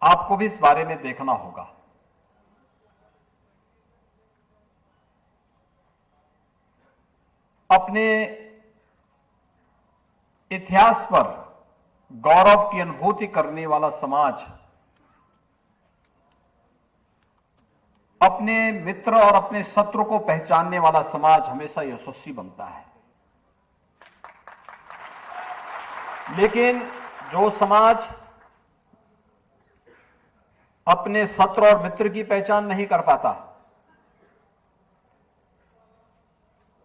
आपको भी इस बारे में देखना होगा। अपने इतिहास पर गौरव की अनुभूति करने वाला समाज अपने मित्र और अपने शत्रु को पहचानने वाला समाज हमेशा यशस्वी बनता है। लेकिन जो समाज अपने शत्रु और मित्र की पहचान नहीं कर पाता,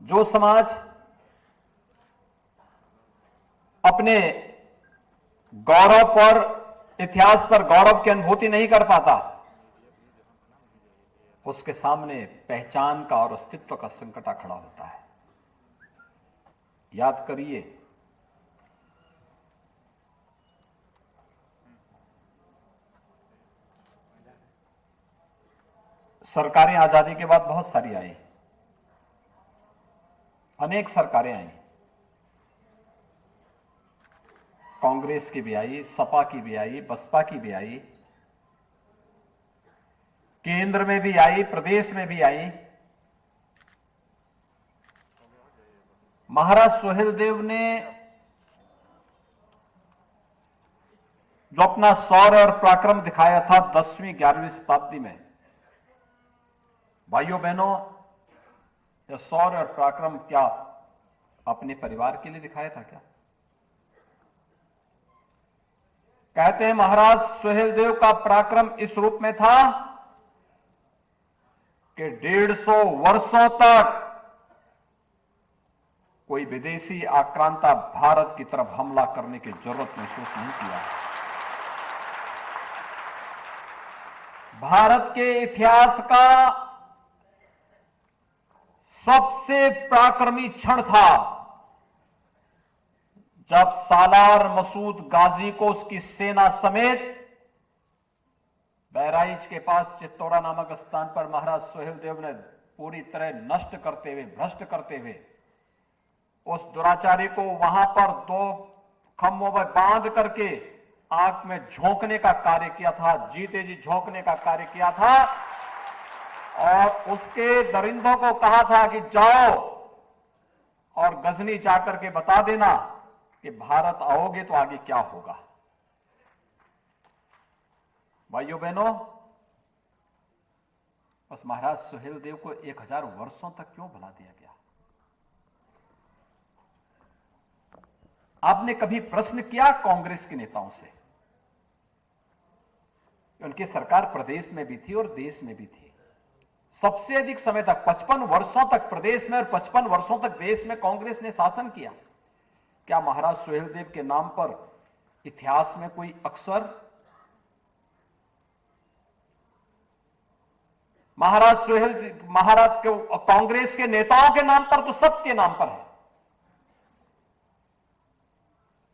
जो समाज अपने गौरव पर, इतिहास पर गौरव की अनुभूति नहीं कर पाता, उसके सामने पहचान का और अस्तित्व का संकट खड़ा होता है। याद करिए, सरकारें आजादी के बाद बहुत सारी आई, अनेक सरकारें आई, कांग्रेस की भी आई, सपा की भी आई, बसपा की भी आई, केंद्र में भी आई, प्रदेश में भी आई। महाराज सुहेलदेव ने जो अपना शौर्य और पराक्रम दिखाया था 10वीं 11वीं शताब्दी में, भाइयों बहनों, यह शौर्य और पराक्रम क्या अपने परिवार के लिए दिखाया था क्या? कहते हैं महाराज सुहेलदेव का पराक्रम इस रूप में था कि 150 वर्षों तक कोई विदेशी आक्रांता भारत की तरफ हमला करने की जरूरत महसूस नहीं किया। भारत के इतिहास का सबसे पराक्रमी क्षण था जब सालार मसूद गाजी को उसकी सेना समेत बहराइच के पास चित्तौड़ा नामक स्थान पर महाराज सुहेलदेव ने पूरी तरह नष्ट करते हुए, भ्रष्ट करते हुए उस दुराचारी को वहां पर 2 खंभों में बांध करके आग में झोंकने का कार्य किया था, जीते जी झोंकने का कार्य किया था। और उसके दरिंदों को कहा था कि जाओ और गजनी जाकर के बता देना कि भारत आओगे तो आगे क्या होगा। भाइयों बहनों, उस महाराज सुहेलदेव को 1000 वर्षों तक क्यों भुला दिया गया? आपने कभी प्रश्न किया कांग्रेस के नेताओं से? उनकी सरकार प्रदेश में भी थी और देश में भी थी। सबसे अधिक समय तक 55 वर्षों तक प्रदेश में और 55 वर्षों तक देश में कांग्रेस ने शासन किया। क्या महाराज सुहेलदेव के नाम पर इतिहास में कोई अक्षर? महाराज के कांग्रेस के नेताओं के नाम पर तो सबके नाम पर है,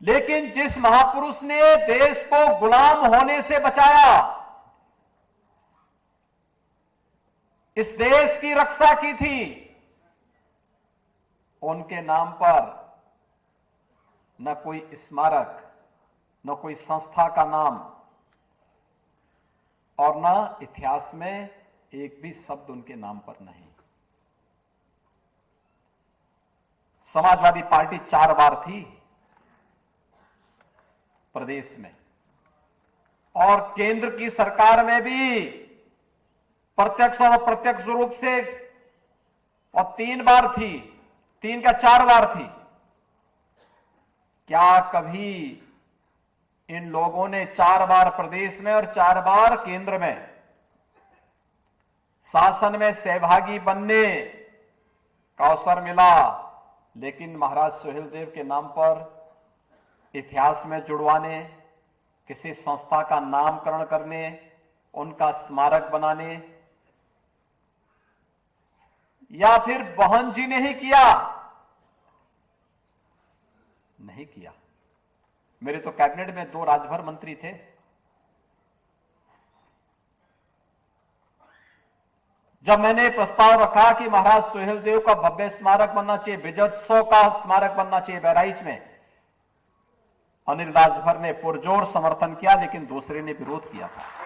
लेकिन जिस महापुरुष ने देश को गुलाम होने से बचाया, इस देश की रक्षा की थी, उनके नाम पर न कोई स्मारक, न कोई संस्था का नाम और न इतिहास में एक भी शब्द उनके नाम पर नहीं। समाजवादी पार्टी 4 बार थी प्रदेश में और केंद्र की सरकार में भी प्रत्यक्ष और अप्रत्यक्ष रूप से, और 3 बार थी, 3 का 4 बार थी। क्या कभी इन लोगों ने 4 बार प्रदेश में और 4 बार केंद्र में शासन में सहभागी बनने का अवसर मिला, लेकिन महाराज सुहेलदेव के नाम पर इतिहास में जुड़वाने, किसी संस्था का नामकरण करने, उनका स्मारक बनाने, या फिर बहन जी ने ही किया? नहीं किया। मेरे तो कैबिनेट में 2 राजभर मंत्री थे। जब मैंने प्रस्ताव रखा कि महाराज सुहेलदेव का भव्य स्मारक बनना चाहिए, विजयोत्सव का स्मारक बनना चाहिए बहराइच में, अनिल राजभर ने पुरजोर समर्थन किया, लेकिन दूसरे ने विरोध किया था।